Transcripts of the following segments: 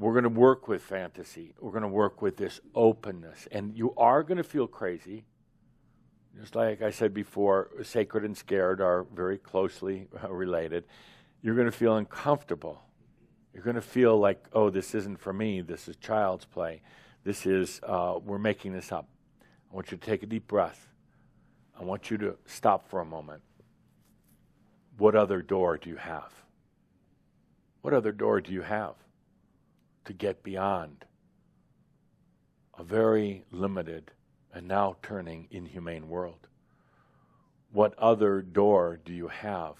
we're going to work with fantasy. We're going to work with this openness. And you are going to feel crazy. Just like I said before, sacred and scared are very closely related. You're going to feel uncomfortable. You're going to feel like, oh, this isn't for me. This is child's play. This is, we're making this up. I want you to take a deep breath. I want you to stop for a moment. What other door do you have? What other door do you have to get beyond a very limited and now turning inhumane world? What other door do you have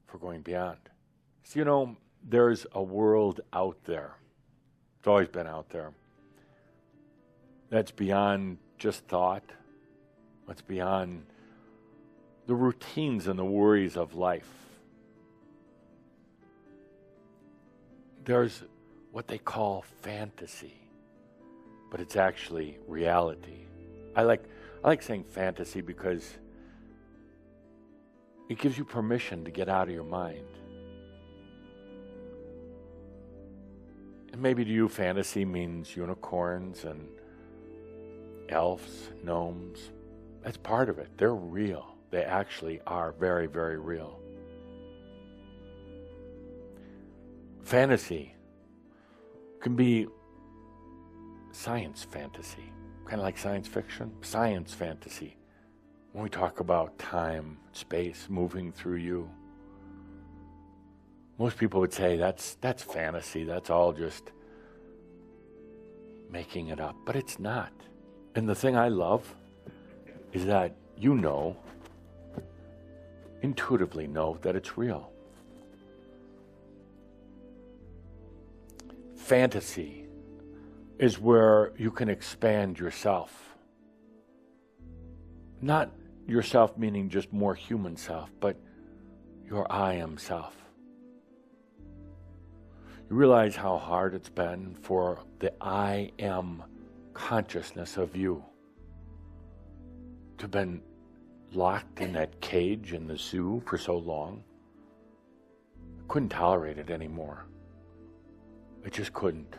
for going beyond? So, you know, there's a world out there. It's always been out there. That's beyond just thought. That's beyond the routines and the worries of life. There's what they call fantasy, but it's actually reality. I like saying fantasy because it gives you permission to get out of your mind. And maybe to you, fantasy means unicorns and elves, gnomes. That's part of it. They're real. They actually are very, very real. Fantasy can be science fantasy, kind of like science fiction, science fantasy. When we talk about time, space moving through you, most people would say that's fantasy. That's all just making it up, but it's not. And the thing I love is that you know, intuitively know that it's real. Fantasy is where you can expand yourself. Not yourself meaning just more human self, but your I am self. You realize how hard it's been for the I am consciousness of you to have been locked in that cage in the zoo for so long. I couldn't tolerate it anymore. I just couldn't.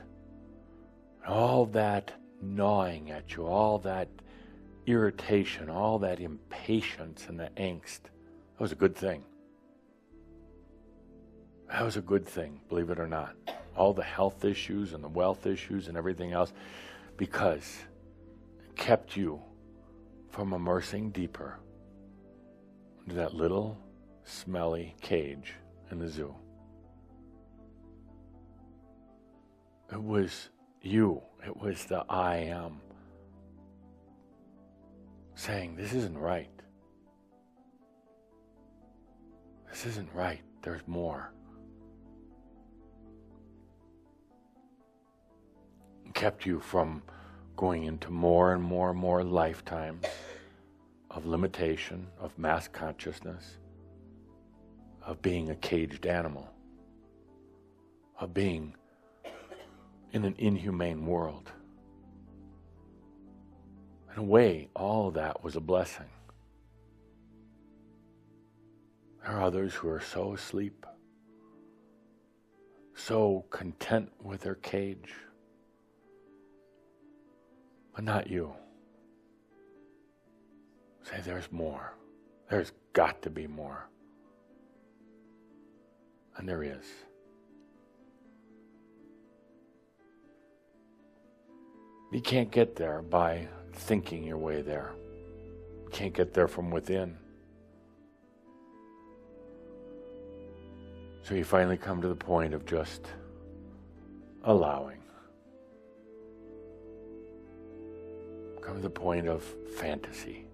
All that gnawing at you, all that irritation, all that impatience and the angst, that was a good thing. That was a good thing, believe it or not. All the health issues and the wealth issues and everything else, because it kept you from immersing deeper into that little smelly cage in the zoo. It was you. It was the I am saying, this isn't right. This isn't right. There's more. It kept you from going into more and more and more lifetimes of limitation, of mass consciousness, of being a caged animal, of being in an inhumane world. In a way, all of that was a blessing. There are others who are so asleep, so content with their cage, but not you. Say, there's more. There's got to be more. And there is. You can't get there by thinking your way there. You can't get there from within. So you finally come to the point of just allowing. Come to the point of fantasy.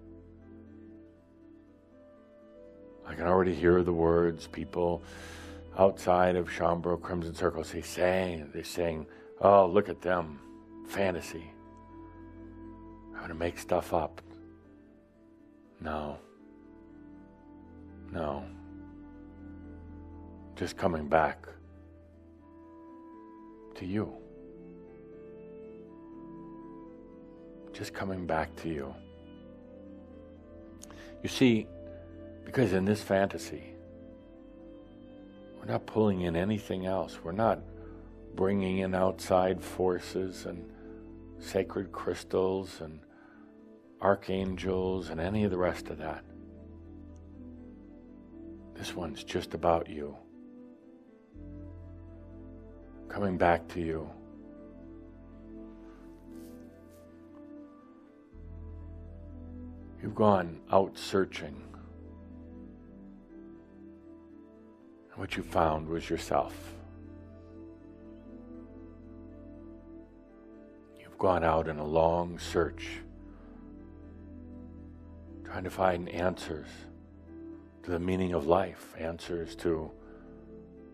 I can already hear the words people outside of Schomburg Crimson Circle they're saying, oh, look at them. Fantasy. I'm going to make stuff up. No. Just coming back to you. Just coming back to you. You see, because in this fantasy, we're not pulling in anything else. We're not bringing in outside forces and sacred crystals and archangels and any of the rest of that. This one's just about you. Coming back to you. You've gone out searching. And what you found was yourself. You've gone out in a long search, trying to find answers to the meaning of life, answers to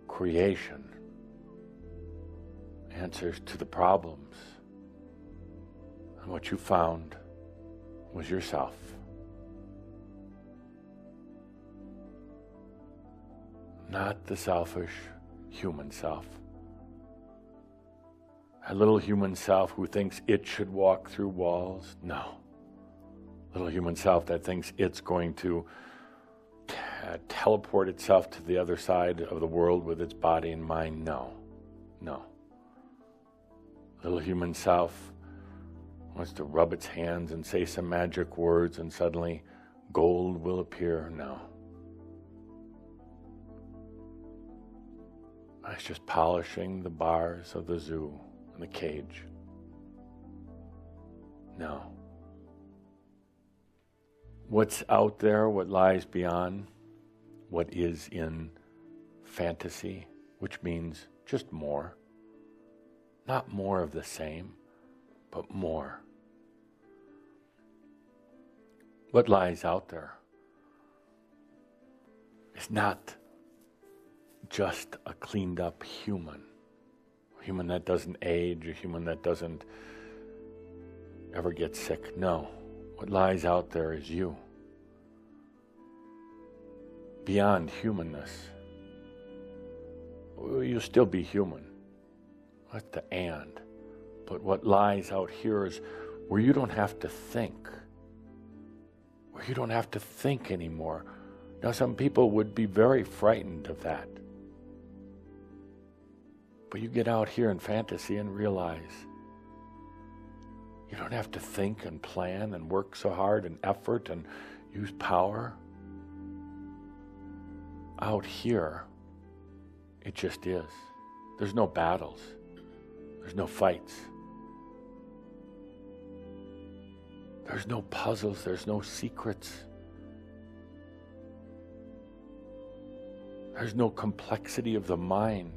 creation, answers to the problems. And what you found was yourself. Not the selfish human self. A little human self who thinks it should walk through walls. No. Little human self that thinks it's going to teleport itself to the other side of the world with its body and mind. No. No. Little human self wants to rub its hands and say some magic words and suddenly gold will appear. No. It's just polishing the bars of the zoo and the cage. No. What's out there, what lies beyond, what is in fantasy, which means just more. Not more of the same, but more. What lies out there is not just a cleaned up human. A human that doesn't age, a human that doesn't ever get sick. No. What lies out there is you. Beyond humanness. You'll still be human. That's the and. But what lies out here is where you don't have to think. Where you don't have to think anymore. Now, some people would be very frightened of that. But you get out here in fantasy and realize you don't have to think and plan and work so hard and effort and use power. Out here, it just is. There's no battles. There's no fights. There's no puzzles. There's no secrets. There's no complexity of the mind.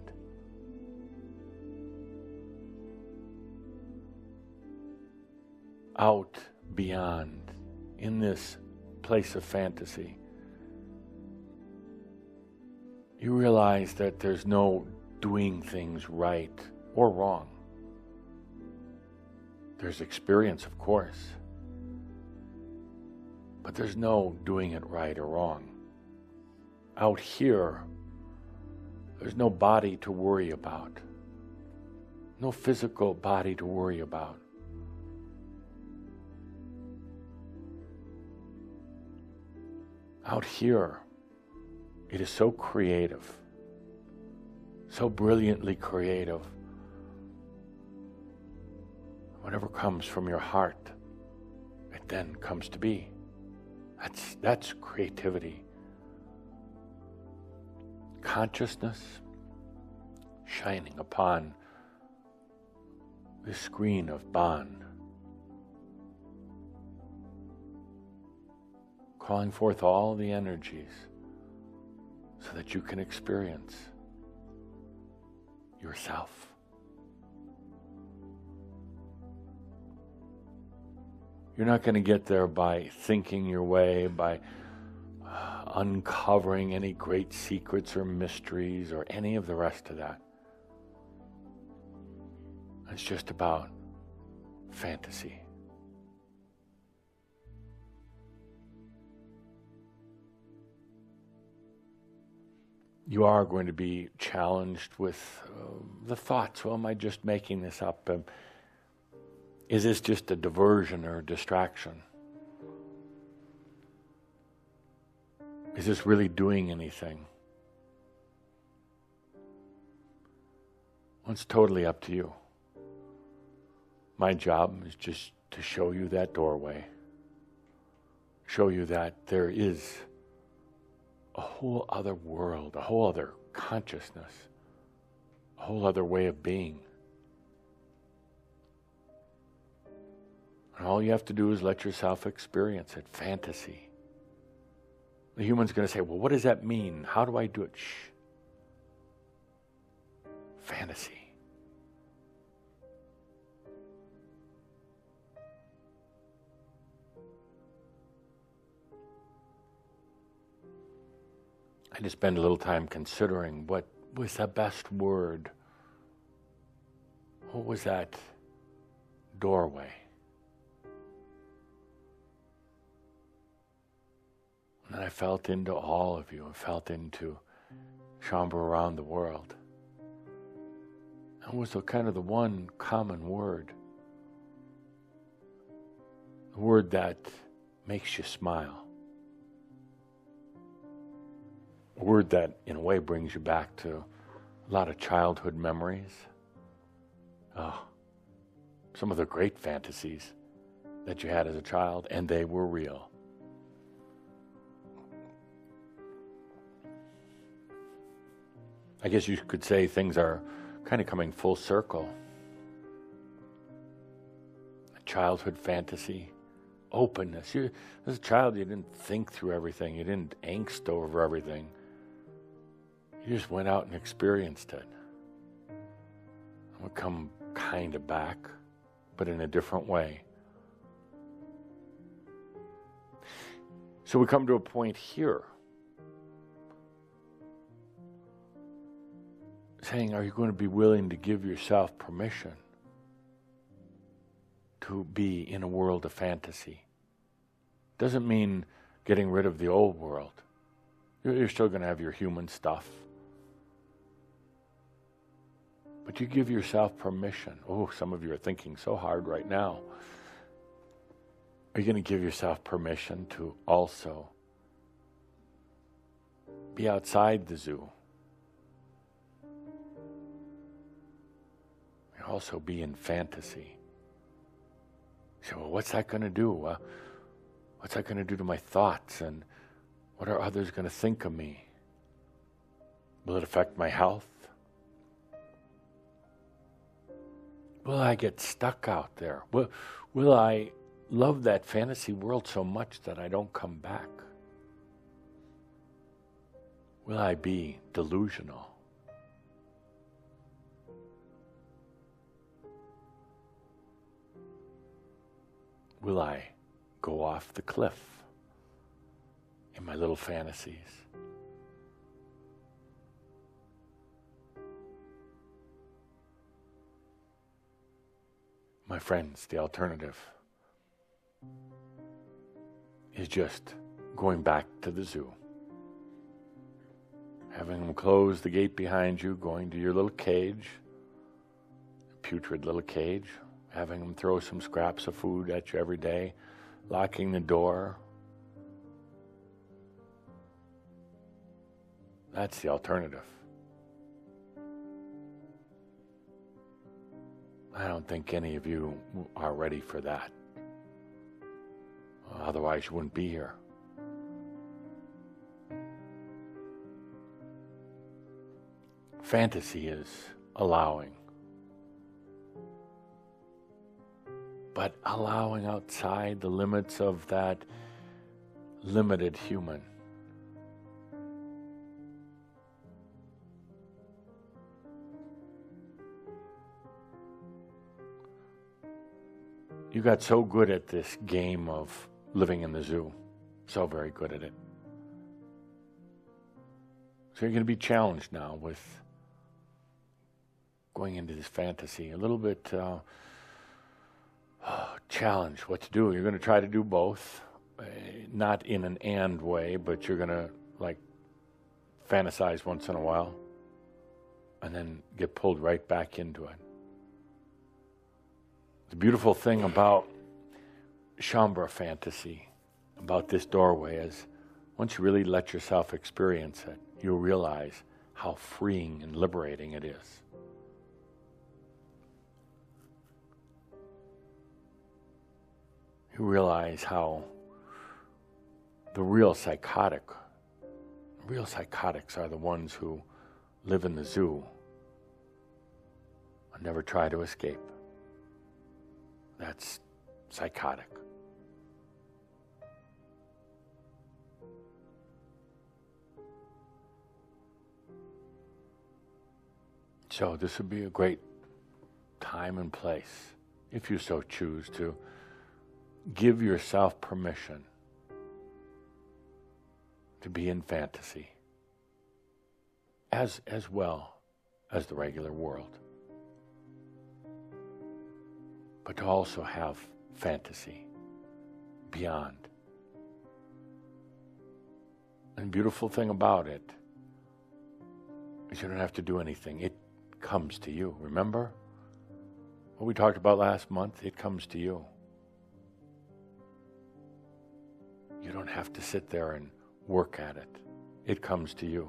Out beyond, in this place of fantasy, you realize that there's no doing things right or wrong. There's experience, of course, but there's no doing it right or wrong. Out here, there's no body to worry about, no physical body to worry about. Out here, it is so creative, so brilliantly creative. Whatever comes from your heart, it then comes to be. That's creativity. Consciousness shining upon the screen of bond, calling forth all the energies so that you can experience yourself. You're not going to get there by thinking your way, by uncovering any great secrets or mysteries or any of the rest of that. It's just about fantasy. You are going to be challenged with the thoughts, well, am I just making this up? Is this just a diversion or a distraction? Is this really doing anything? Well, it's totally up to you. My job is just to show you that doorway. Show you that there is a whole other world, a whole other consciousness, a whole other way of being. And all you have to do is let yourself experience it. Fantasy. The human's going to say, well, what does that mean? How do I do it? Shh. Fantasy. I just spend a little time considering what was the best word. What was that doorway? And then I felt into all of you. I felt into Shambhala around the world. It was kind of the one common word. The word that makes you smile. A word that, in a way, brings you back to a lot of childhood memories. Oh, some of the great fantasies that you had as a child, and they were real. I guess you could say things are kind of coming full circle. A childhood fantasy, openness. As a child, you didn't think through everything. You didn't angst over everything. You just went out and experienced it. And would come kind of back, but in a different way. So we come to a point here, saying, are you going to be willing to give yourself permission to be in a world of fantasy? Doesn't mean getting rid of the old world. You're still going to have your human stuff. But you give yourself permission. Oh, some of you are thinking so hard right now. Are you going to give yourself permission to also be outside the zoo? Also be in fantasy. So, well, what's that going to do? What's that going to do to my thoughts? And what are others going to think of me? Will it affect my health? Will I get stuck out there? Will I love that fantasy world so much that I don't come back? Will I be delusional? Will I go off the cliff in my little fantasies? My friends, the alternative is just going back to the zoo. Having them close the gate behind you, going to your little cage, putrid little cage, having them throw some scraps of food at you every day, locking the door. That's the alternative. I don't think any of you are ready for that. Otherwise, you wouldn't be here. Fantasy is allowing. But allowing outside the limits of that limited human. You got so good at this game of living in the zoo. So very good at it. So you're going to be challenged now with going into this fantasy. A little bit challenged what to do. You're going to try to do both. Not in an and way, but you're going to like fantasize once in a while and then get pulled right back into it. The beautiful thing about Shambhala fantasy, about this doorway, is once you really let yourself experience it, you'll realize how freeing and liberating it is. you realize how the real psychotics are the ones who live in the zoo and never try to escape. That's psychotic. So this would be a great time and place, if you so choose, to give yourself permission to be in fantasy as well as the regular world, but to also have fantasy beyond. And the beautiful thing about it is you don't have to do anything. It comes to you. Remember what we talked about last month? It comes to you. You don't have to sit there and work at it. It comes to you.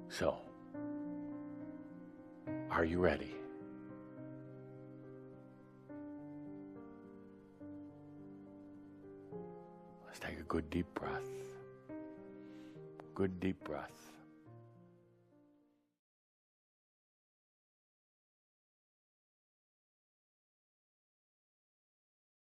So, are you ready? Let's take a good deep breath. Good deep breath.